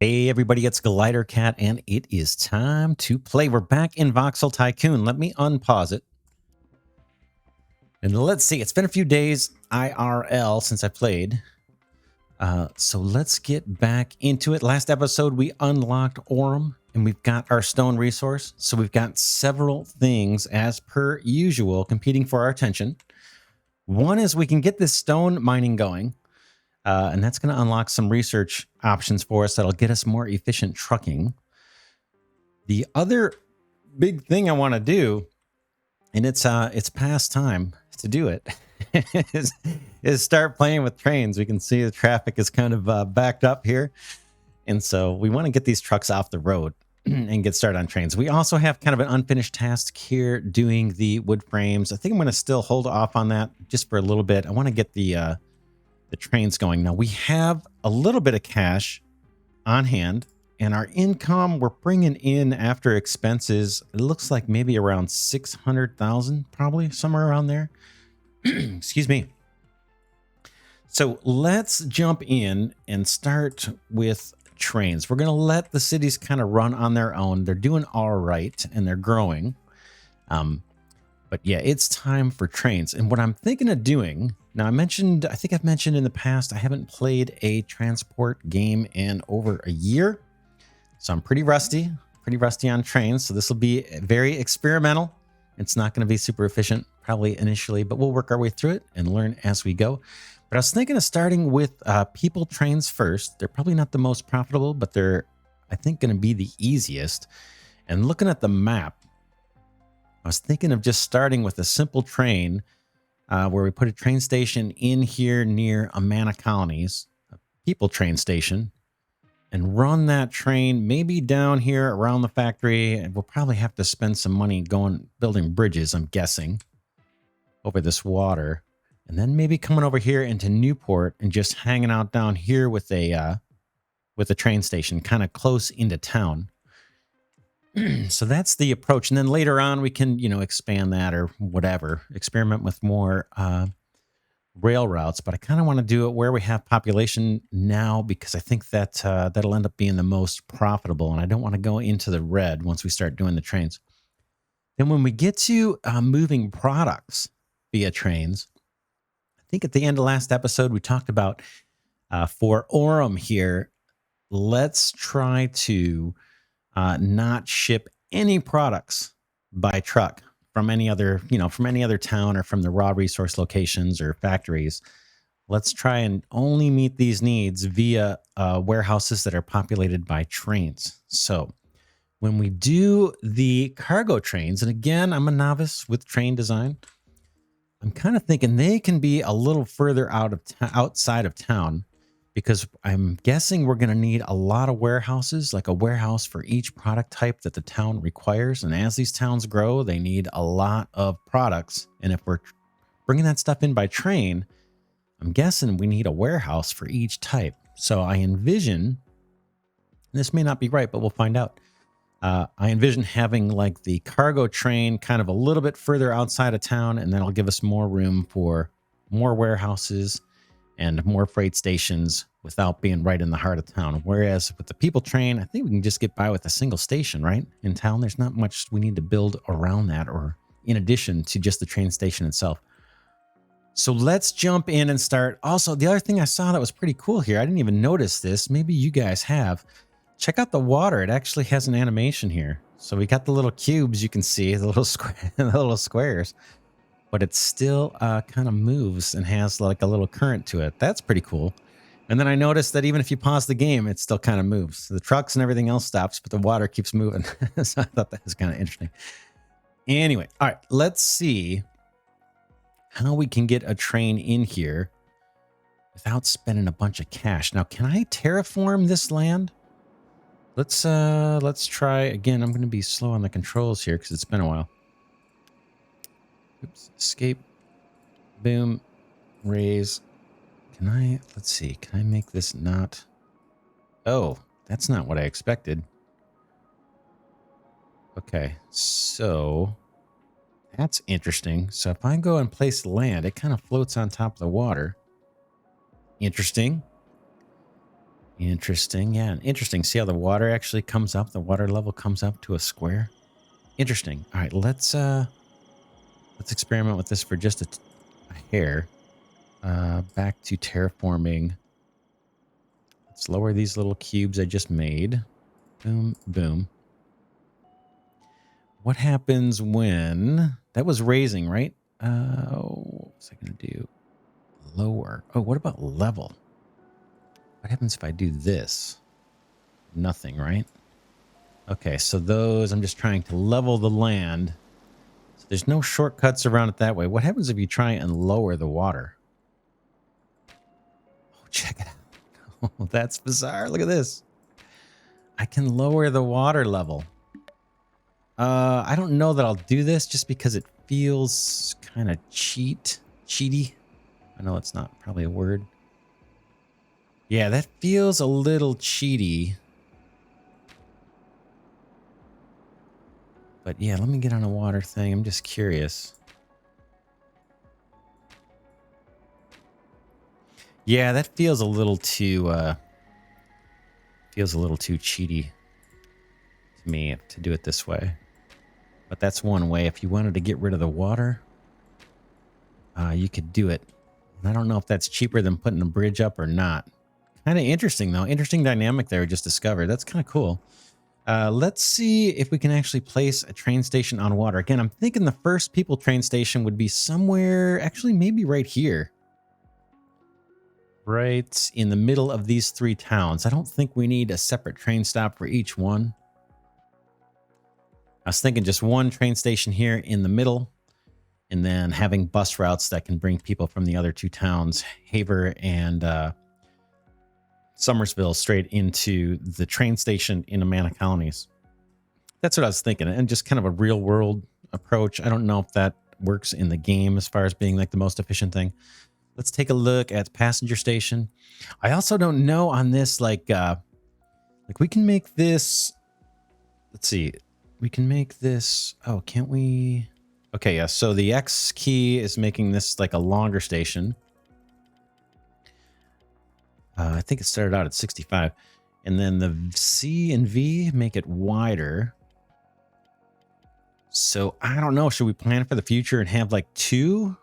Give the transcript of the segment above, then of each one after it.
Hey everybody, it's Glidercat and it is time to play. We're back in Voxel Tycoon. Let me unpause it. And let's see, it's been a few days IRL since I played. So let's get back into it. Last episode, we unlocked Orem and we've got our stone resource. So we've got several things as per usual competing for our attention. One is we can get this stone mining going. And that's going to unlock some research options for us that'll get us more efficient trucking. The other big thing I want to do, and it's past time to do it, is start playing with trains. We can see the traffic is kind of backed up here. And so we want to get these trucks off the road and get started on trains. We also have kind of an unfinished task here doing the wood frames. I think I'm going to still hold off on that just for a little bit. I want to get the trains going. Now we have a little bit of cash on hand and our income we're bringing in after expenses. It looks like maybe around 600,000, probably somewhere around there. Excuse me. So let's jump in and start with trains. We're going to let the cities kind of run on their own. They're doing all right and they're growing. But yeah, it's time for trains. And what I'm thinking of doing now, I think I've mentioned in the past, I haven't played a transport game in over a year. So I'm pretty rusty on trains. So this will be very experimental. It's not going to be super efficient probably initially, but we'll work our way through it and learn as we go. But I was thinking of starting with people trains first. They're probably not the most profitable, but they're, I think, going to be the easiest. And looking at the map, I was thinking of just starting with a simple train where we put a train station in here near Amana Colonies, a people train station, and run that train maybe down here around the factory. And we'll probably have to spend some money building bridges, I'm guessing, over this water. And then maybe coming over here into Newport and just hanging out down here with a train station kind of close into town. So that's the approach. And then later on, we can, expand that or whatever, experiment with more rail routes. But I kind of want to do it where we have population now, because I think that that'll end up being the most profitable. And I don't want to go into the red once we start doing the trains. Then when we get to moving products via trains, I think at the end of last episode, we talked about for Orem here, let's try to not ship any products by truck from any other town or from the raw resource locations or factories. Let's try and only meet these needs via warehouses that are populated by trains. So when we do the cargo trains, and again, I'm a novice with train design, I'm kind of thinking they can be a little further outside of town, because I'm guessing we're going to need a lot of warehouses, like a warehouse for each product type that the town requires. And as these towns grow, they need a lot of products. And if we're bringing that stuff in by train, I'm guessing we need a warehouse for each type. So I envision, this may not be right, but we'll find out. I envision having like the cargo train kind of a little bit further outside of town, and that'll give us more room for more warehouses and more freight stations without being right in the heart of town. Whereas with the people train, I think we can just get by with a single station, right? In town, there's not much we need to build around that, or in addition to just the train station itself. So let's jump in and start. Also, the other thing I saw that was pretty cool here, I didn't even notice this. Maybe you guys have. Check out the water. It actually has an animation here. So we got the little cubes you can see, the little squares. But it still kind of moves and has like a little current to it. That's pretty cool. And then I noticed that even if you pause the game, it still kind of moves. So the trucks and everything else stops, but the water keeps moving. So I thought that was kind of interesting. Anyway, all right, let's see how we can get a train in here without spending a bunch of cash. Now, can I terraform this land? Let's try again. I'm going to be slow on the controls here because it's been a while. Oops, escape, boom, raise. Let's see, can I make this not? Oh, that's not what I expected. Okay, so that's interesting. So if I go and place land, it kind of floats on top of the water. Interesting. Interesting. Yeah, interesting. See how the water actually comes up? The water level comes up to a square. Interesting. All right, let's experiment with this for just a hair. Back to terraforming. Let's lower these little cubes I just made. Boom, boom. What happens when... That was raising, right? What was I going to do? Lower. Oh, what about level? What happens if I do this? Nothing, right? Okay, so those... I'm just trying to level the land. So there's no shortcuts around it that way. What happens if you try and lower the water? Oh, check it out. Oh, that's bizarre. Look at this. I can lower the water level. I don't know that I'll do this just because it feels kind of cheaty. I know it's not probably a word. Yeah, that feels a little cheaty. But yeah, let me get on a water thing. I'm just curious. Yeah, that feels a little too cheaty to me to do it this way. But that's one way. If you wanted to get rid of the water, you could do it. And I don't know if that's cheaper than putting a bridge up or not. Kind of interesting, though. Interesting dynamic there we just discovered. That's kind of cool. Let's see if we can actually place a train station on water. Again, I'm thinking the first people train station would be somewhere, actually maybe right here. Right in the middle of these three towns. I don't think we need a separate train stop for each one. I was thinking just one train station here in the middle, and then having bus routes that can bring people from the other two towns, Haver and Somersville, straight into the train station in Amana Colonies. That's what I was thinking, and just kind of a real world approach. I don't know if that works in the game as far as being like the most efficient thing. Let's take a look at passenger station. I also don't know on this, like we can make this. Let's see. We can make this. Oh, can't we? Okay, yeah. So the X key is making this like a longer station. I think it started out at 65. And then the C and V make it wider. So I don't know. Should we plan for the future and have like two?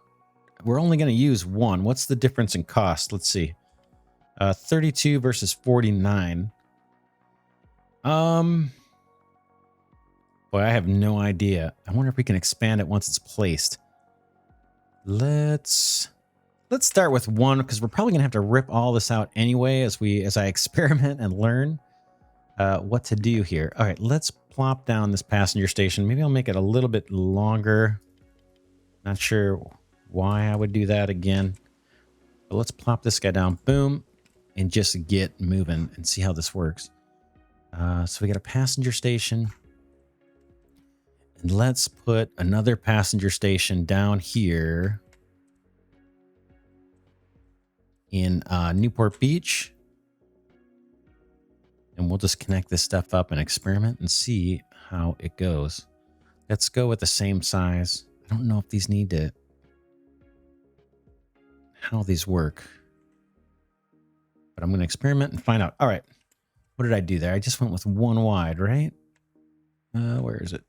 We're only going to use one. What's the difference in cost? Let's see. 32 versus 49. Boy, I have no idea. I wonder if we can expand it once it's placed. Let's start with one, because we're probably gonna have to rip all this out anyway as I experiment and learn what to do here. All right, let's plop down this passenger station. Maybe I'll make it a little bit longer. Not sure why I would do that again. But let's plop this guy down. Boom. And just get moving and see how this works. So we got a passenger station. And let's put another passenger station down here in Newport Beach. And we'll just connect this stuff up and experiment and see how it goes. Let's go with the same size. I don't know if these need to... how these work. But I'm going to experiment and find out. All right. What did I do there? I just went with one wide, right? Where is it?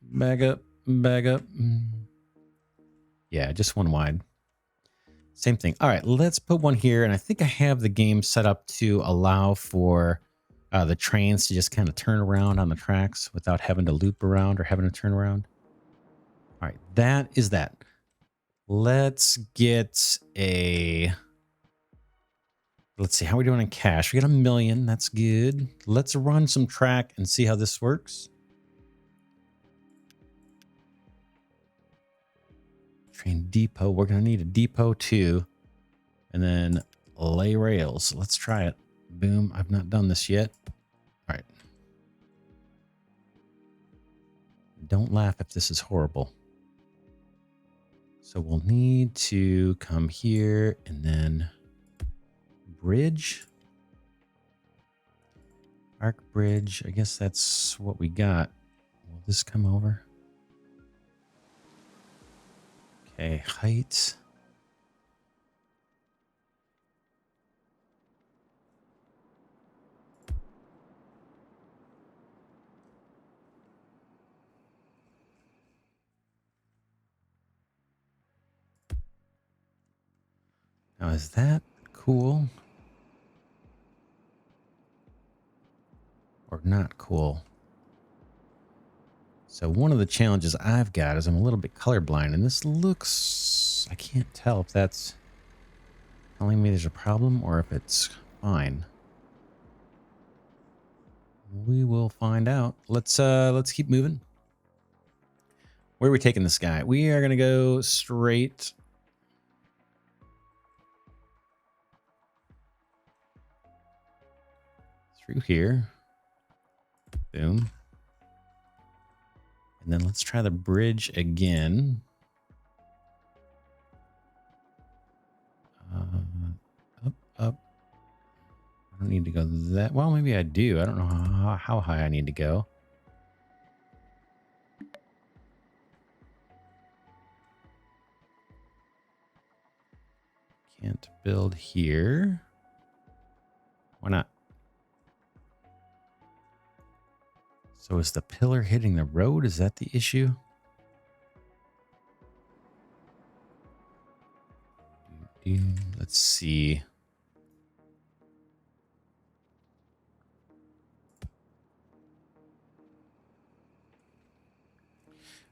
Bag up, bag up. Yeah, just one wide. Same thing. All right, let's put one here. And I think I have the game set up to allow for the trains to just kind of turn around on the tracks without having to loop around or having to turn around. All right, that is that. Let's get a... let's see, how are we doing in cash? We got 1 million. That's good. Let's run some track and see how this works. Train depot. We're going to need a depot too. And then lay rails. Let's try it. Boom. I've not done this yet. All right. Don't laugh if this is horrible. So we'll need to come here and then bridge. Arc bridge. I guess that's what we got. Will this come over? Okay, height. Now, is that cool? Or not cool? So one of the challenges I've got is I'm a little bit colorblind, and this looks... I can't tell if that's telling me there's a problem or if it's fine. We will find out. Let's keep moving. Where are we taking this guy? We are gonna go straight through here. Boom. And then let's try the bridge again. Up, up. I don't need to go that... Well, maybe I do. I don't know how high I need to go. Can't build here. Why not? So is the pillar hitting the road? Is that the issue? Let's see.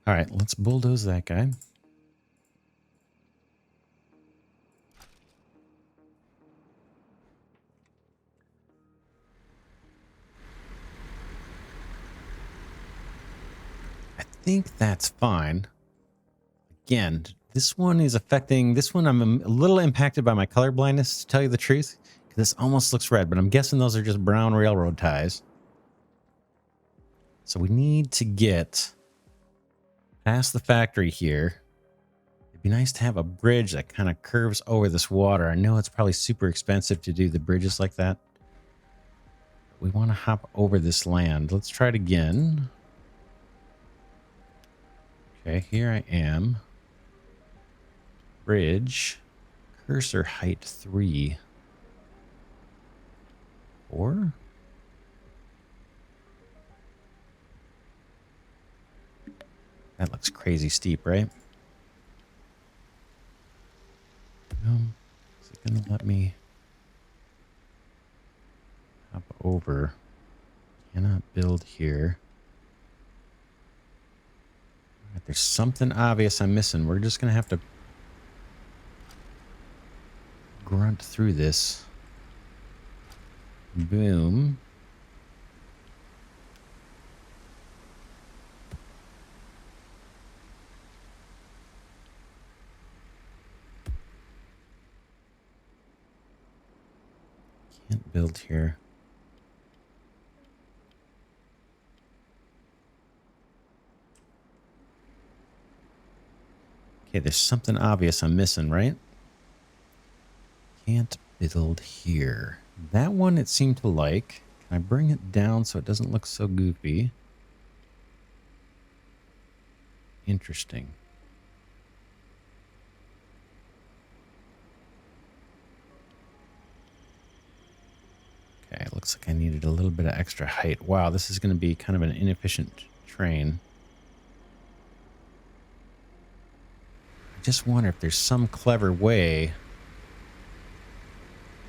All right, let's bulldoze that guy. I think that's fine. Again, this one is affecting... This one I'm a little impacted by my color blindness, to tell you the truth. This almost looks red, but I'm guessing those are just brown railroad ties. So we need to get past the factory here. It'd be nice to have a bridge that kind of curves over this water. I know it's probably super expensive to do the bridges like that. We want to hop over this land. Let's try it again. Okay, here I am. Bridge. Cursor height 3. 4? That looks crazy steep, right? Is it going to let me hop over? Cannot build here. All right, there's something obvious I'm missing. We're just going to have to grunt through this. Boom. Can't build here. Okay, there's something obvious I'm missing, right? Can't build here. That one it seemed to like. Can I bring it down so it doesn't look so goofy? Interesting. Okay, it looks like I needed a little bit of extra height. Wow, this is going to be kind of an inefficient train. I just wonder if there's some clever way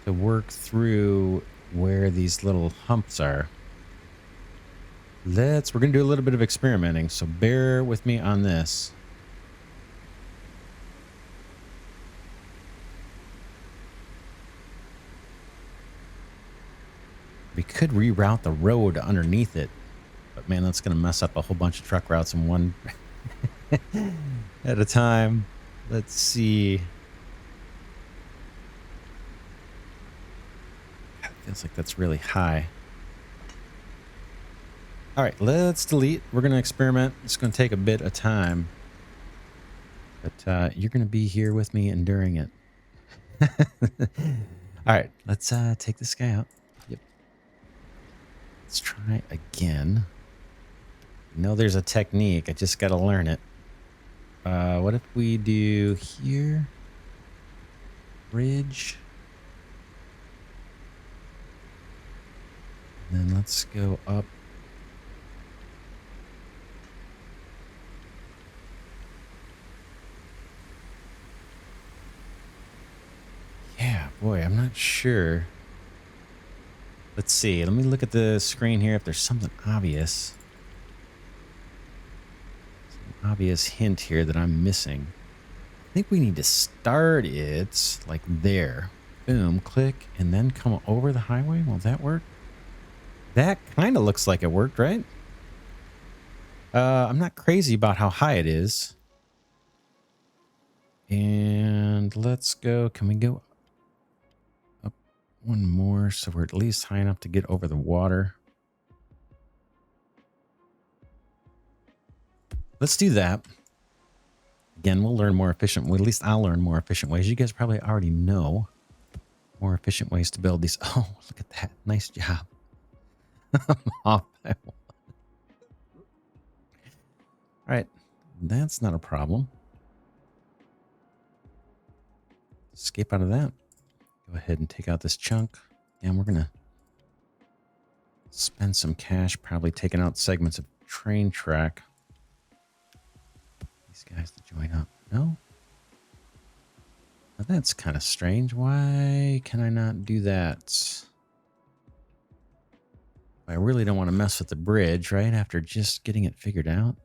to work through where these little humps are. We're going to do a little bit of experimenting, so bear with me on this. We could reroute the road underneath it, but man, that's going to mess up a whole bunch of truck routes in one at a time. Let's see. God, it feels like that's really high. All right, let's delete. We're going to experiment. It's going to take a bit of time, but you're going to be here with me enduring it. All right, let's take this guy out. Yep. Let's try again. I know there's a technique. I just got to learn it. What if we do here? Bridge. And then let's go up. sure. Let's see. Let me look at the screen here if there's something obvious. Some obvious hint here that I'm missing. I think we need to start it like there. Boom, click, and then come over the highway. Will that work? That kind of looks like it worked, right? I'm not crazy about how high it is. And let's go. Can we go up one more so we're at least high enough to get over the water? Let's do that. Again, we'll learn more efficient, well, at least I'll learn more efficient ways. You guys probably already know more efficient ways to build these. Oh, look at that. Nice job. Off by one. All right. That's not a problem. Escape out of that. Go ahead and take out this chunk. And we're going to spend some cash probably taking out segments of train track. These guys to join up. No? Now that's kind of strange. Why can I not do that? I really don't want to mess with the bridge right after just getting it figured out.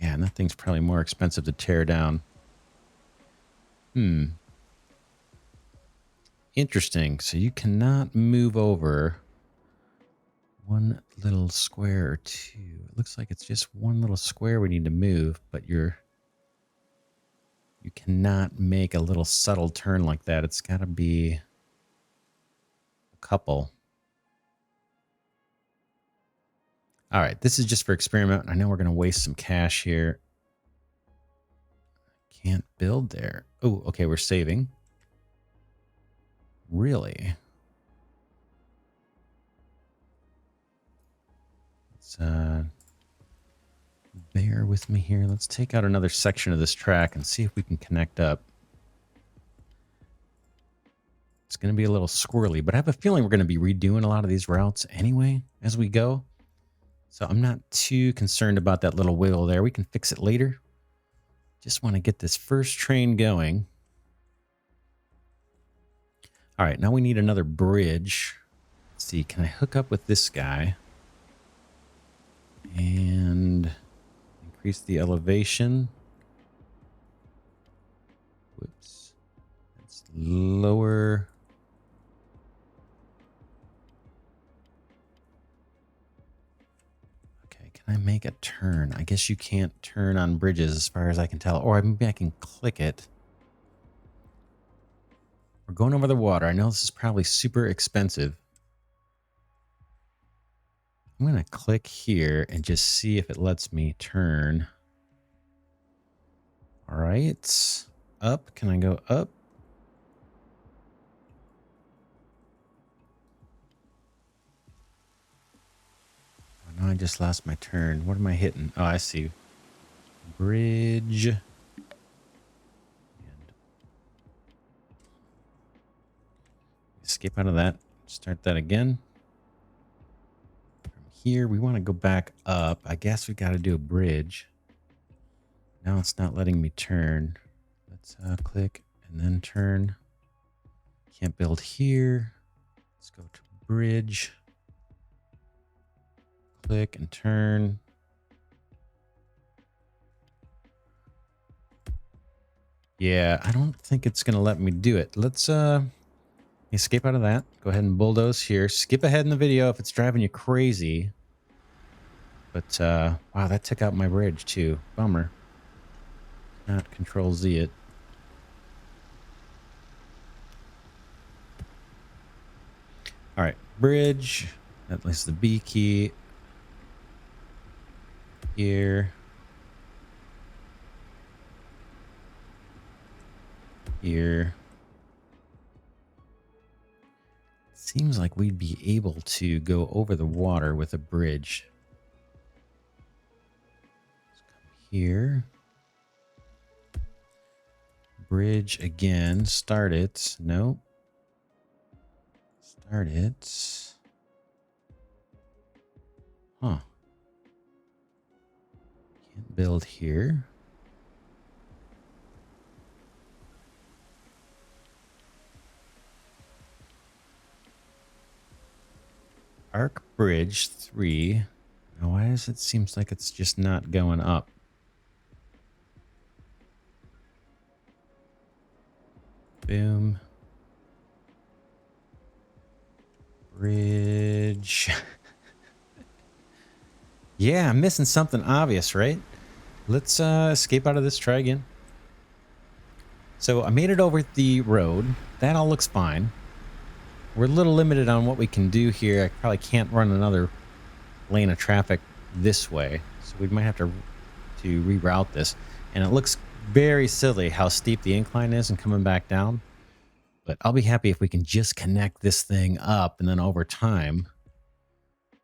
Yeah, and that thing's probably more expensive to tear down. Interesting. So you cannot move over one little square or two. It looks like it's just one little square we need to move, but you cannot make a little subtle turn like that. It's got to be a couple. All right, this is just for experiment. I know we're going to waste some cash here. Can't build there. Oh, okay, we're saving. Really? Let's bear with me here. Let's take out another section of this track and see if we can connect up. It's going to be a little squirrely, but I have a feeling we're going to be redoing a lot of these routes anyway as we go. So I'm not too concerned about that little wiggle there. We can fix it later. Just want to get this first train going. All right, now we need another bridge. Let's see, can I hook up with this guy? And increase the elevation. Whoops. Let's lower. Okay, can I make a turn? I guess you can't turn on bridges as far as I can tell. Or maybe I can click it. We're going over the water. I know this is probably super expensive. I'm going to click here and just see if it lets me turn. All right. Up. Can I go up? Oh, no, I just lost my turn. What am I hitting? Oh, I see. Bridge. And escape out of that. Start that again. From here, we want to go back up. I guess we got to do a bridge. Now it's not letting me turn. Let's click and then turn. Can't build here. Let's go to bridge. Click and turn. Yeah, I don't think it's going to let me do it. Let's escape out of that. Go ahead and bulldoze here. Skip ahead in the video if it's driving you crazy. But, wow, that took out my bridge too. Bummer. Not Control Z it. All right, bridge. At least the B key. Here. Here. Seems like we'd be able to go over the water with a bridge. Let's come here. Bridge again. Start it. Nope. Start it. Huh. Can't build here. Arc Bridge 3. Now, why does it seems like it's just not going up? Boom. Bridge. Yeah, I'm missing something obvious, right? Let's escape out of this, try again. So I made it over the road. That all looks fine. We're a little limited on what we can do here. I probably can't run another lane of traffic this way. So we might have to reroute this. And it looks very silly how steep the incline is and coming back down. But I'll be happy if we can just connect this thing up, and then over time,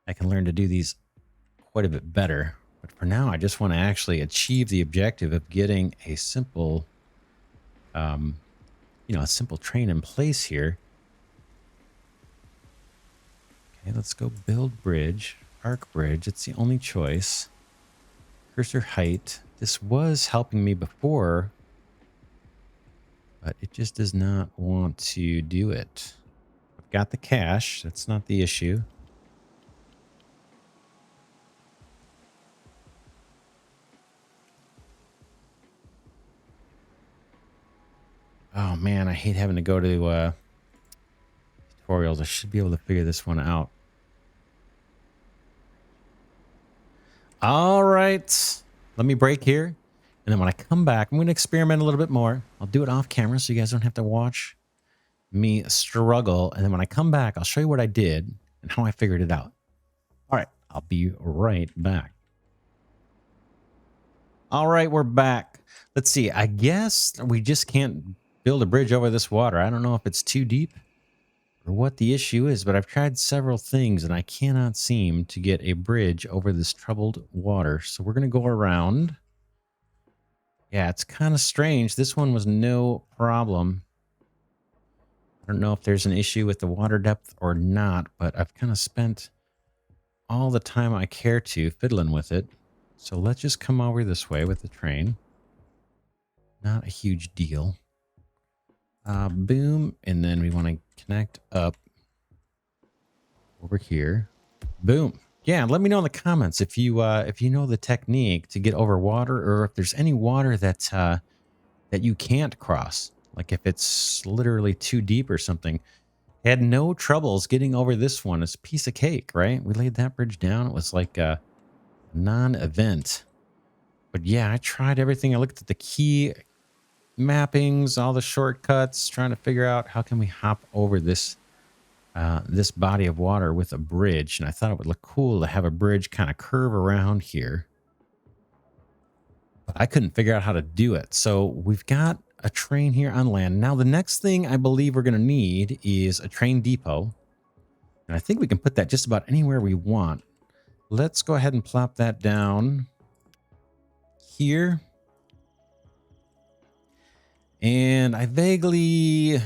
I can learn to do these quite a bit better. But for now, I just want to actually achieve the objective of getting a simple, a simple train in place here. Okay, let's go build bridge, arc bridge. It's the only choice. Cursor height. This was helping me before, but it just does not want to do it. I've got the cash. That's not the issue. Oh man, I hate having to go to tutorials. I should be able to figure this one out. All right, let me break here. And then when I come back, I'm going to experiment a little bit more. I'll do it off camera so you guys don't have to watch me struggle. And then when I come back, I'll show you what I did and how I figured it out. All right, I'll be right back. All right, we're back. Let's see. I guess we just can't build a bridge over this water. I don't know if it's too deep or what the issue is, but I've tried several things and I cannot seem to get a bridge over this troubled water. So we're going to go around. Yeah, it's kind of strange. This one was no problem. I don't know if there's an issue with the water depth or not, but I've kind of spent all the time I care to fiddling with it. So let's just come over this way with the train. Not a huge deal. Boom. And then we want to connect up over here. Boom. Yeah, let me know in the comments if you know the technique to get over water, or if there's any water that you can't cross. Like if it's literally too deep or something. Had no troubles getting over this one. It's a piece of cake, right? We laid that bridge down. It was like a non-event. But yeah, I tried everything. I looked at the key mappings, all the shortcuts, trying to figure out how can we hop over this this body of water with a bridge. And I thought it would look cool to have a bridge kind of curve around here. But I couldn't figure out how to do it. So we've got a train here on land. Now, the next thing I believe we're going to need is a train depot. And I think we can put that just about anywhere we want. Let's go ahead and plop that down here. And I vaguely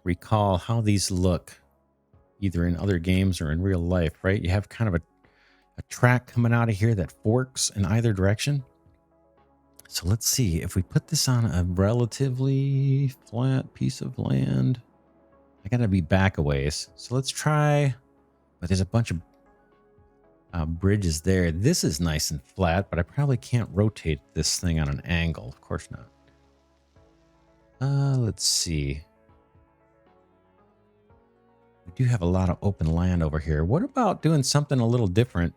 recall how these look either in other games or in real life, right? You have kind of a track coming out of here that forks in either direction. So let's see if we put this on a relatively flat piece of land. I gotta be back a ways. So let's try, but there's a bunch of bridges there. This is nice and flat, but I probably can't rotate this thing on an angle. Of course not. Let's see. We do have a lot of open land over here. What about doing something a little different?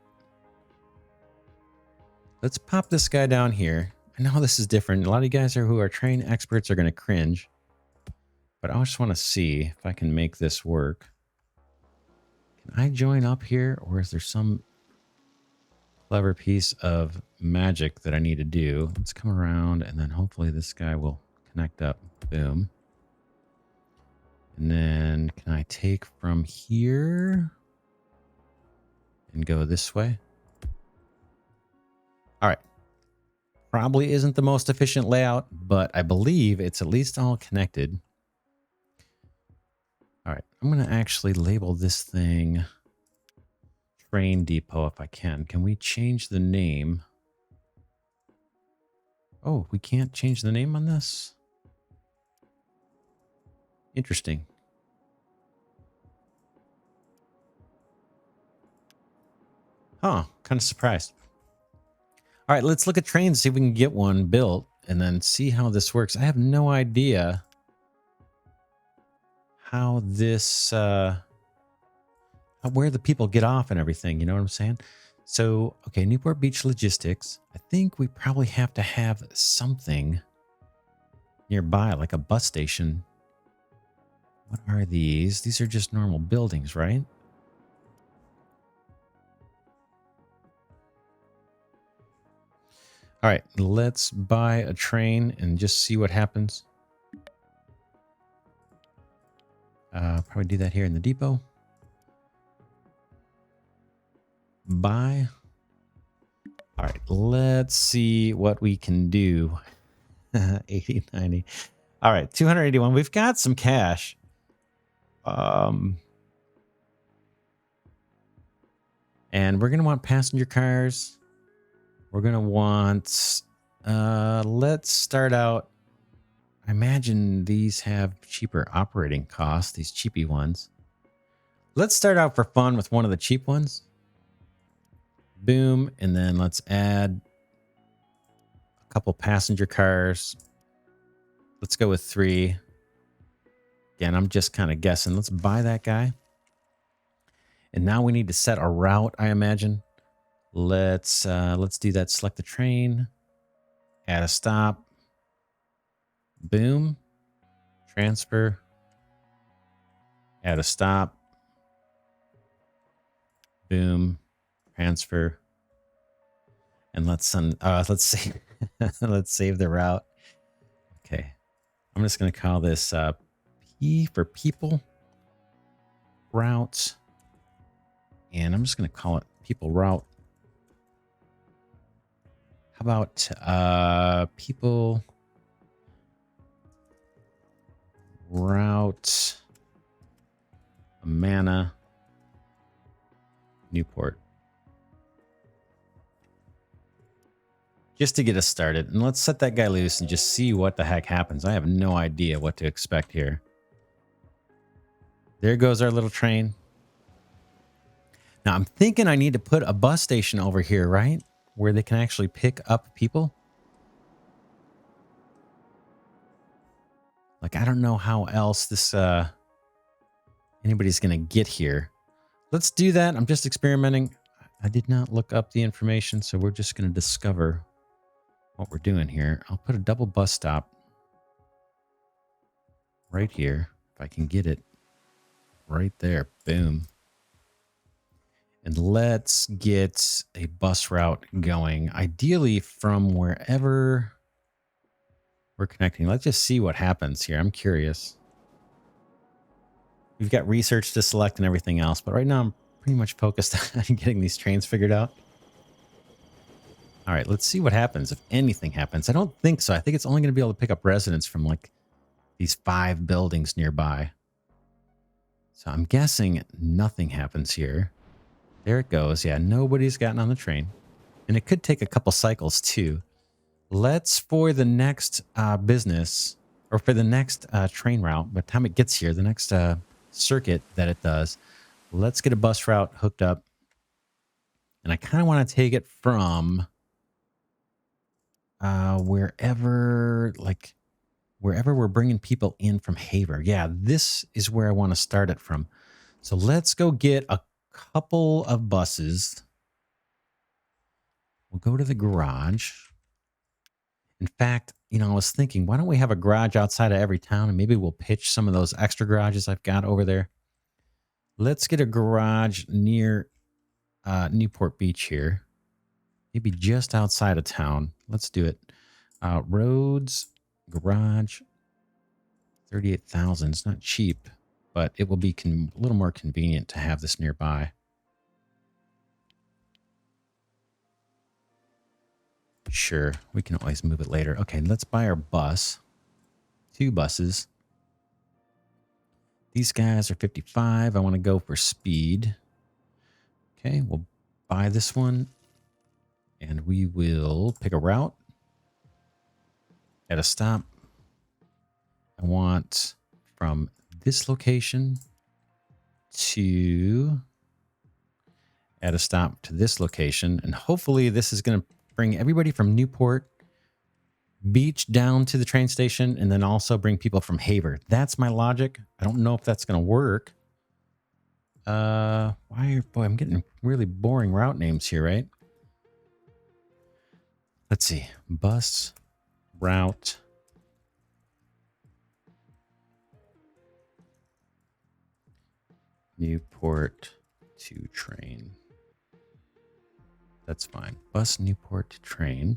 Let's pop this guy down here. I know this is different. A lot of you guys who are train experts are going to cringe. But I just want to see if I can make this work. Can I join up here? Or is there some clever piece of magic that I need to do? Let's come around and then hopefully this guy will connect up. Boom. And then can I take from here and go this way? All right. Probably isn't the most efficient layout, but I believe it's at least all connected. All right. I'm going to actually label this thing train depot if I can. Can we change the name? Oh, we can't change the name on this? Interesting. Huh, kind of surprised. All right, let's look at trains, see if we can get one built, and then see how this works. I have no idea how this, where the people get off and everything, you know what I'm saying? So, okay, Newport Beach Logistics. I think we probably have to have something nearby, like a bus station. What are these? These are just normal buildings, right? All right, let's buy a train and just see what happens. Probably do that here in the depot. Buy. All right, let's see what we can do. 80, 90. All right, 281. We've got some cash. And we're going to want passenger cars. We're going to want, let's start out. I imagine these have cheaper operating costs, these cheapy ones. Let's start out for fun with one of the cheap ones. Boom. And then let's add a couple passenger cars. Let's go with 3. Again, I'm just kind of guessing. Let's buy that guy. And now we need to set a route, I imagine. Let's do that. Select the train. Add a stop. Boom. Transfer. Add a stop. Boom. Transfer. And let's see. Let's save the route. Okay. I'm just going to call this P for people route. And I'm just going to call it people route. How about people route Amana Newport. Just to get us started. And let's set that guy loose and just see what the heck happens. I have no idea what to expect here. There goes our little train. Now I'm thinking I need to put a bus station over here, right? Where they can actually pick up people. Like, I don't know how else this anybody's gonna get here. Let's do that. I'm just experimenting. I did not look up the information, so we're just gonna discover what we're doing here. I'll put a double bus stop right here, if I can get it right there. Boom. And let's get a bus route going, ideally from wherever we're connecting. Let's just see what happens here. I'm curious. We've got research to select and everything else, but right now I'm pretty much focused on getting these trains figured out. All right, let's see what happens, if anything happens. I don't think so. I think it's only going to be able to pick up residents from like these 5 buildings nearby. So I'm guessing nothing happens here. There it goes. Yeah, nobody's gotten on the train. And it could take a couple cycles too. Let's, for the next business, or for the next train route, by the time it gets here, the next circuit that it does, let's get a bus route hooked up. And I kind of want to take it from wherever we're bringing people in from Haver. Yeah, this is where I want to start it from. So let's go get a couple of buses. We'll go to the garage. In fact, you know, I was thinking, why don't we have a garage outside of every town, and maybe we'll pitch some of those extra garages I've got over there. Let's get a garage near Newport Beach here. Maybe just outside of town. Let's do it. Roads, garage, 38,000. It's not cheap, but it will be a little more convenient to have this nearby. Sure, we can always move it later. Okay, let's buy our bus. 2 buses. These guys are 55. I want to go for speed. Okay, we'll buy this one. And we will pick a route at a stop. I want from this location to at a stop to this location. And hopefully this is going to bring everybody from Newport Beach down to the train station and then also bring people from Haver. That's my logic. I don't know if that's going to work. Boy, I'm getting really boring route names here, right? Let's see. Bus route. Newport to train. That's fine. Bus Newport to train.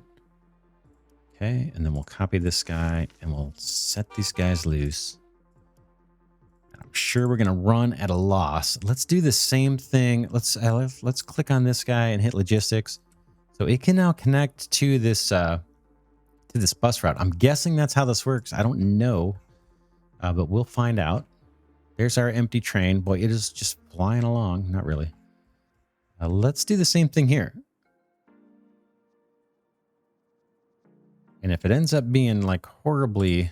Okay, and then we'll copy this guy and we'll set these guys loose. I'm sure we're gonna run at a loss. Let's do the same thing. Let's click on this guy and hit logistics, so it can now connect to this bus route. I'm guessing that's how this works. I don't know, but we'll find out. There's our empty train. Boy, it is just flying along. Not really. Let's do the same thing here. And if it ends up being like horribly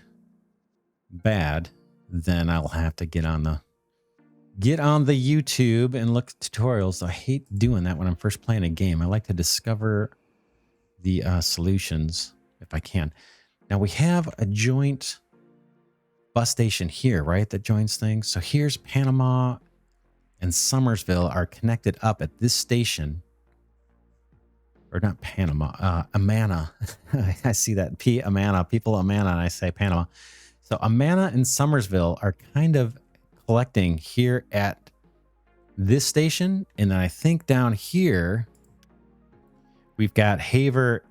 bad, then I'll have to get on the YouTube and look at tutorials. I hate doing that when I'm first playing a game. I like to discover the solutions if I can. Now we have a joint bus station here, right? That joins things. So here's Panama and Somersville are connected up at this station. Or not Panama, Amana. I see that. Amana, people Amana, and I say Panama. So Amana and Somersville are kind of collecting here at this station. And then I think down here, we've got Haver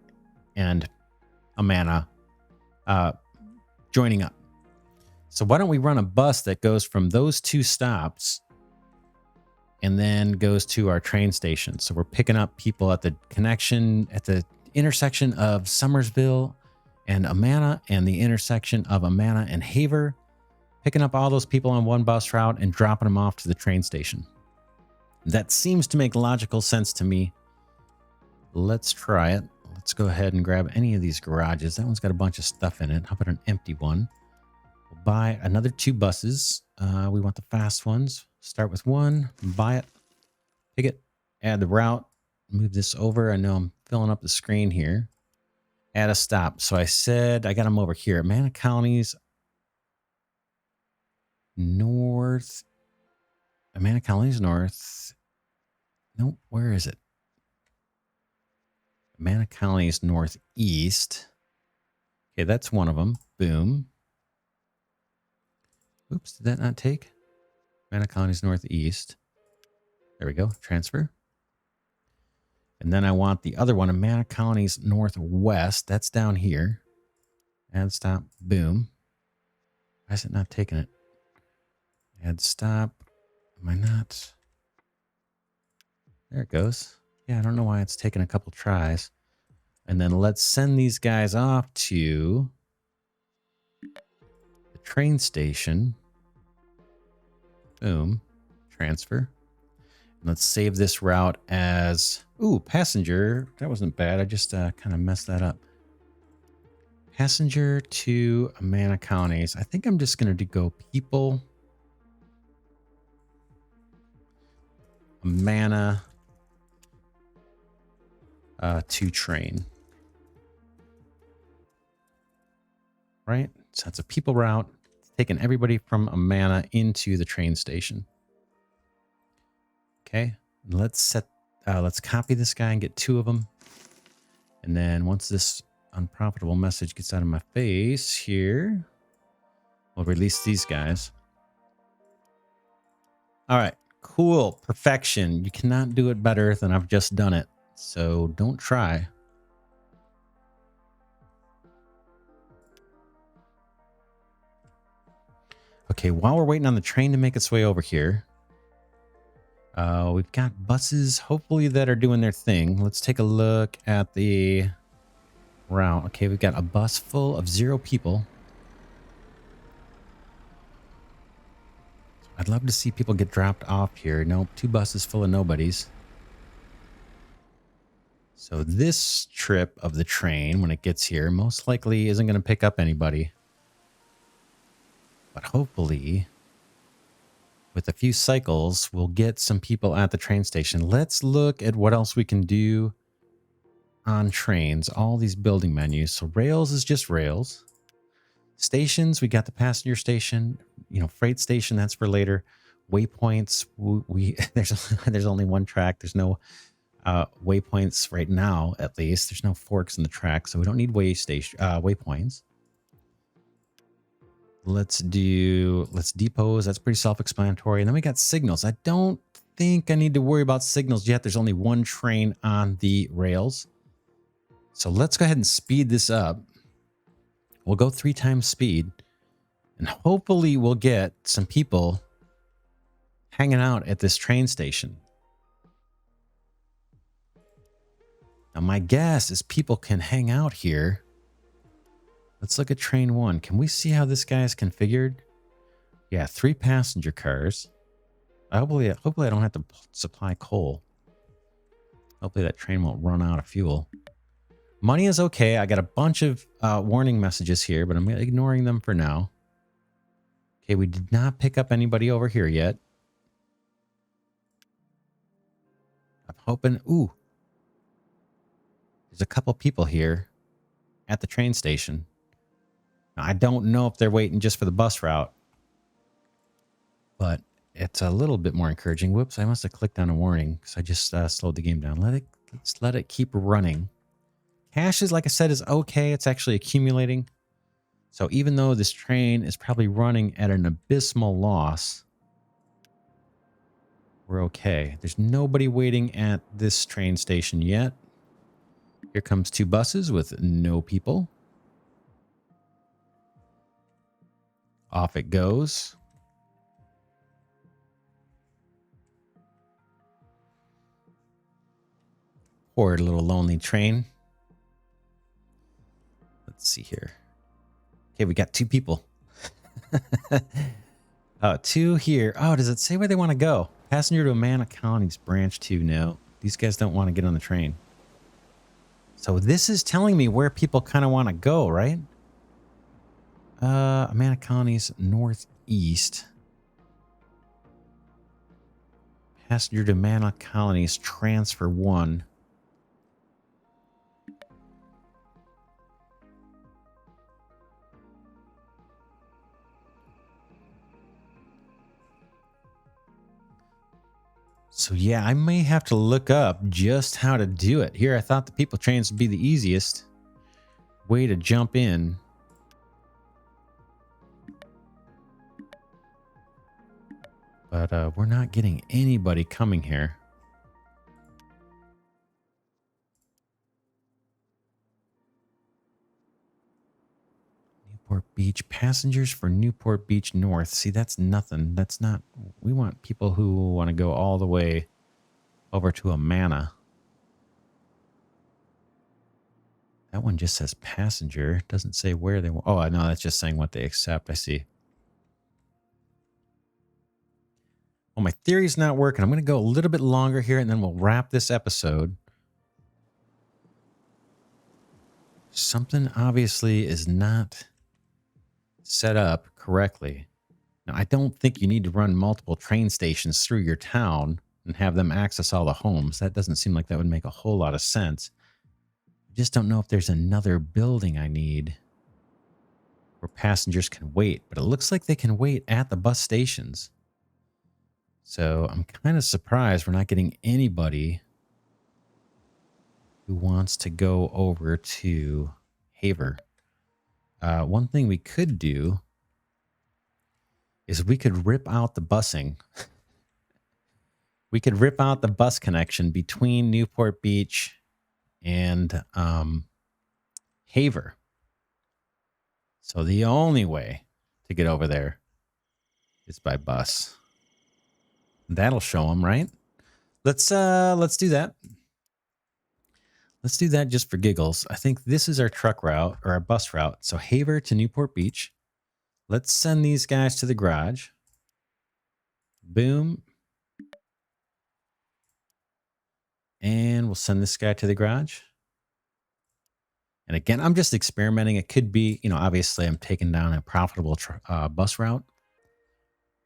and Amana joining up. So why don't we run a bus that goes from those two stops and then goes to our train station. So we're picking up people at the connection, at the intersection of Somersville and Amana and the intersection of Amana and Haver, picking up all those people on one bus route and dropping them off to the train station. That seems to make logical sense to me. Let's try it. Let's go ahead and grab any of these garages. That one's got a bunch of stuff in it. How about an empty one? We'll buy another 2 buses. We want the fast ones. Start with one, buy it, pick it, add the route, move this over. I know I'm filling up the screen here. Add a stop. So I said I got them over here. Amana Colonies North. Amana Colonies North. Nope, where is it? Amana Colonies Northeast. Okay, that's one of them. Boom. Oops, did that not take? Amana Colonies Northeast. There we go. Transfer. And then I want the other one, Amana Colonies Northwest. That's down here. Add stop. Boom. Why is it not taking it? Add stop. Am I not? There it goes. Yeah, I don't know why it's taking a couple tries. And then let's send these guys off to the train station. Boom. Transfer. Let's save this route as... Ooh, passenger. That wasn't bad. I just kind of messed that up. Passenger to Amana Colonies. I think I'm just going to go people. Amana to train. Right? So that's a people route. Taking everybody from Amana into the train station. Okay, let's copy this guy and get 2 of them. And then once this unprofitable message gets out of my face here, we'll release these guys. All right, cool, perfection. You cannot do it better than I've just done it. So don't try. Okay, while we're waiting on the train to make its way over here, we've got buses, hopefully, that are doing their thing. Let's take a look at the route. Okay, we've got a bus full of 0 people. I'd love to see people get dropped off here. Nope, 2 buses full of nobodies. So this trip of the train, when it gets here, most likely isn't going to pick up anybody. But hopefully, with a few cycles, we'll get some people at the train station. Let's look at what else we can do on trains. All these building menus. So rails is just rails. Stations, we got the passenger station. You know, freight station, that's for later. Waypoints, there's only one track. There's no waypoints right now, at least. There's no forks in the track, so we don't need waypoints. Let's depots. That's pretty self-explanatory. And then we got signals. I don't think I need to worry about signals yet. There's only one train on the rails. So let's go ahead and speed this up. We'll go 3 times speed. And hopefully we'll get some people hanging out at this train station. Now my guess is people can hang out here. Let's look at train 1. Can we see how this guy is configured? Yeah, 3 passenger cars. Hopefully I don't have to supply coal. Hopefully that train won't run out of fuel. Money is okay. I got a bunch of warning messages here, but I'm ignoring them for now. Okay, we did not pick up anybody over here yet. I'm hoping... Ooh. There's a couple people here at the train station. Now, I don't know if they're waiting just for the bus route, but it's a little bit more encouraging. Whoops, I must have clicked on a warning because I just slowed the game down. Let's let it keep running. Cash is, like I said, is okay. It's actually accumulating. So even though this train is probably running at an abysmal loss, we're okay. There's nobody waiting at this train station yet. Here comes 2 buses with no people. Off it goes. Poor little lonely train. Let's see here. Okay, we got 2 people. 2 here. Oh, does it say where they want to go? Passenger to megapolises branch 2. No, these guys don't want to get on the train. So this is telling me where people kind of want to go, right? Megapolises northeast. Passenger to megapolises transfer 1. So yeah, I may have to look up just how to do it. Here, I thought the people trains would be the easiest way to jump in. But we're not getting anybody coming here. Newport Beach. Passengers for Newport Beach North. See, that's nothing. That's not... We want people who want to go all the way over to Amana. That one just says passenger. Doesn't say where they want. Oh, I know. That's just saying what they accept. I see. Well, my theory's not working. I'm going to go a little bit longer here, and then we'll wrap this episode. Something obviously is not set up correctly. Now, I don't think you need to run multiple train stations through your town and have them access all the homes. That doesn't seem like that would make a whole lot of sense. I just don't know if there's another building I need where passengers can wait, but it looks like they can wait at the bus stations. So I'm kind of surprised we're not getting anybody who wants to go over to Haver. One thing we could do is we could rip out the busing. We could rip out the bus connection between Newport Beach and Haver. So the only way to get over there is by bus. That'll show them, right? Let's do that. Let's do that just for giggles. I think this is our truck route or our bus route. So Haver to Newport Beach. Let's send these guys to the garage. Boom. And we'll send this guy to the garage. And again, I'm just experimenting. It could be, you know, obviously I'm taking down a profitable bus route.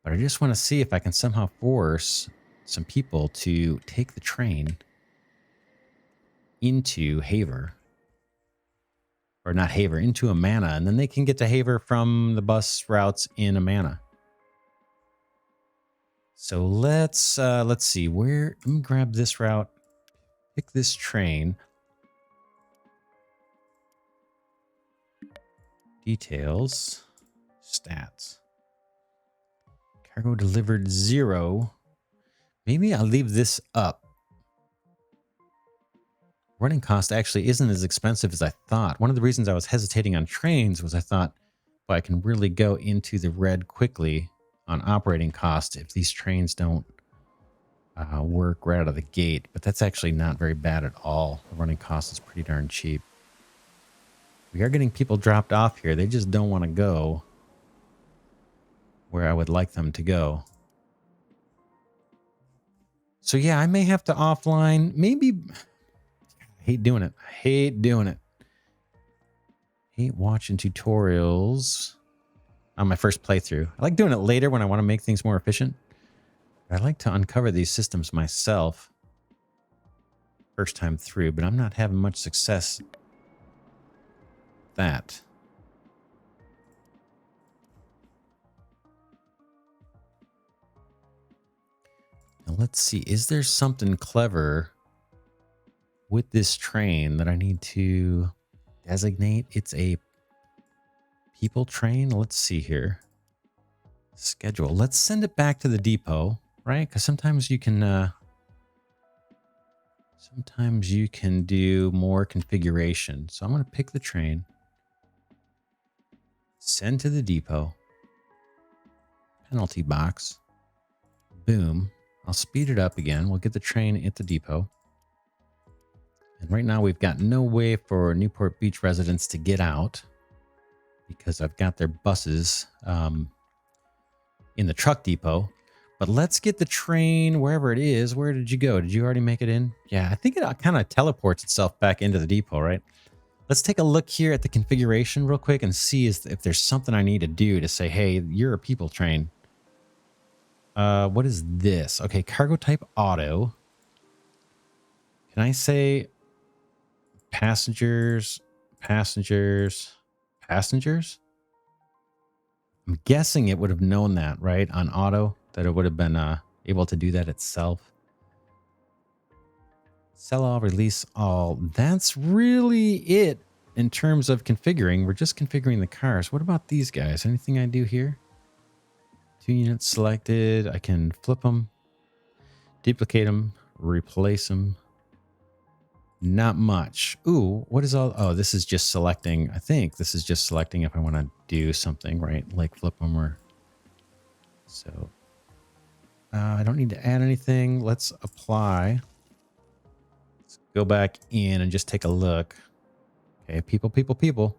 But I just want to see if I can somehow force some people to take the train into Haver. Or not Haver, into Amana. And then they can get to Haver from the bus routes in Amana. So let's see. Let me grab this route. Pick this train. Details. Stats. Cargo delivered 0. Maybe I'll leave this up. Running cost actually isn't as expensive as I thought. One of the reasons I was hesitating on trains was I thought, well, I can really go into the red quickly on operating cost if these trains don't work right out of the gate. But that's actually not very bad at all. The running cost is pretty darn cheap. We are getting people dropped off here. They just don't want to go where I would like them to go. So yeah, I may have to offline. Maybe... I hate doing it. I hate doing it. Hate watching tutorials on my first playthrough. I like doing it later when I want to make things more efficient. But I like to uncover these systems myself first time through, but I'm not having much success with that. Now let's see. Is there something clever with this train that I need to designate? It's a people train. Let's see here. Schedule. Let's send it back to the depot, right? Because sometimes you can do more configuration. So I'm going to pick the train, send to the depot, penalty box, boom. I'll speed it up again. We'll get the train at the depot. And right now we've got no way for Newport Beach residents to get out because I've got their buses in the truck depot. But let's get the train wherever it is. Where did you go? Did you already make it in? Yeah, I think it kind of teleports itself back into the depot, right? Let's take a look here at the configuration real quick and see if there's something I need to do to say, hey, you're a people train. What is this? Okay, cargo type auto. Can I say... Passengers. I'm guessing it would have known that, right? On auto, that it would have been able to do that itself. Sell all, release all. That's really it in terms of configuring. We're just configuring the cars. What about these guys? Anything I do here? 2 units selected. I can flip them, duplicate them, replace them. Not much. Ooh, what is all... Oh, this is just selecting. I think this is just selecting if I want to do something, right? Like flip them or... So, I don't need to add anything. Let's apply. Let's go back in and just take a look. Okay, people.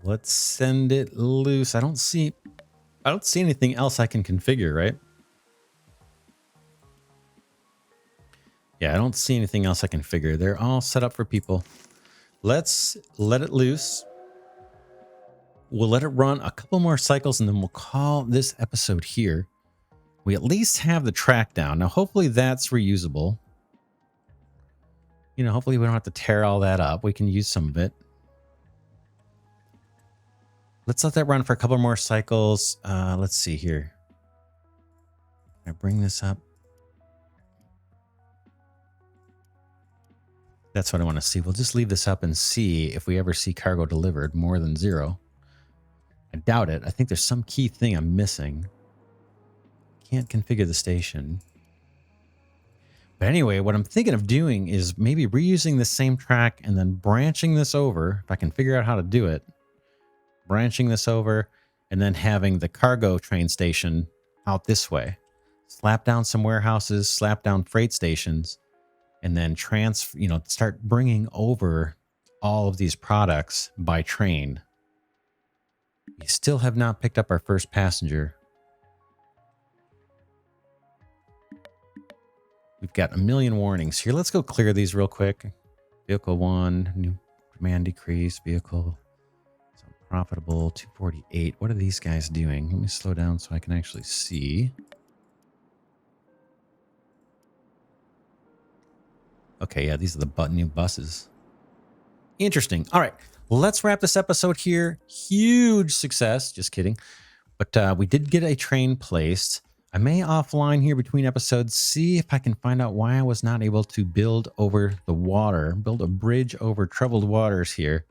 Let's send it loose. I don't see anything else I can configure, right? Yeah, I don't see anything else I can figure. They're all set up for people. Let's let it loose. We'll let it run a couple more cycles and then we'll call this episode here. We at least have the track down. Now, hopefully that's reusable. You know, hopefully we don't have to tear all that up. We can use some of it. Let's let that run for a couple more cycles. Let's see here. Can I bring this up? That's what I want to see. We'll just leave this up and see if we ever see cargo delivered more than 0. I doubt it. I think there's some key thing I'm missing. Can't configure the station. But anyway, what I'm thinking of doing is maybe reusing the same track and then branching this over, if I can figure out how to do it. Branching this over and then having the cargo train station out this way. Slap down some warehouses, slap down freight stations, and then start bringing over all of these products by train. We still have not picked up our first passenger. We've got a million warnings here. Let's go clear these real quick. Vehicle 1, new demand decrease. Vehicle profitable, 248. What are these guys doing? Let me slow down so I can actually see. Okay, yeah, these are the new buses. Interesting. All right, let's wrap this episode here. Huge success. Just kidding. But we did get a train placed. I may offline here between episodes see if I can find out why I was not able to build over the water, build a bridge over troubled waters here.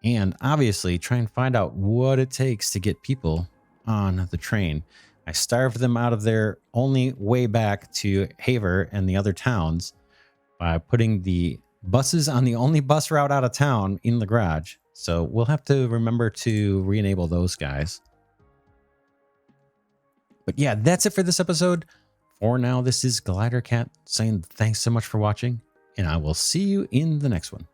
And obviously try and find out what it takes to get people on the train. I starved them out of their only way back to Haver and the other towns by putting the buses on the only bus route out of town in the garage. So we'll have to remember to re-enable those guys. But yeah, that's it for this episode. For now, this is Glidercat saying thanks so much for watching, and I will see you in the next one.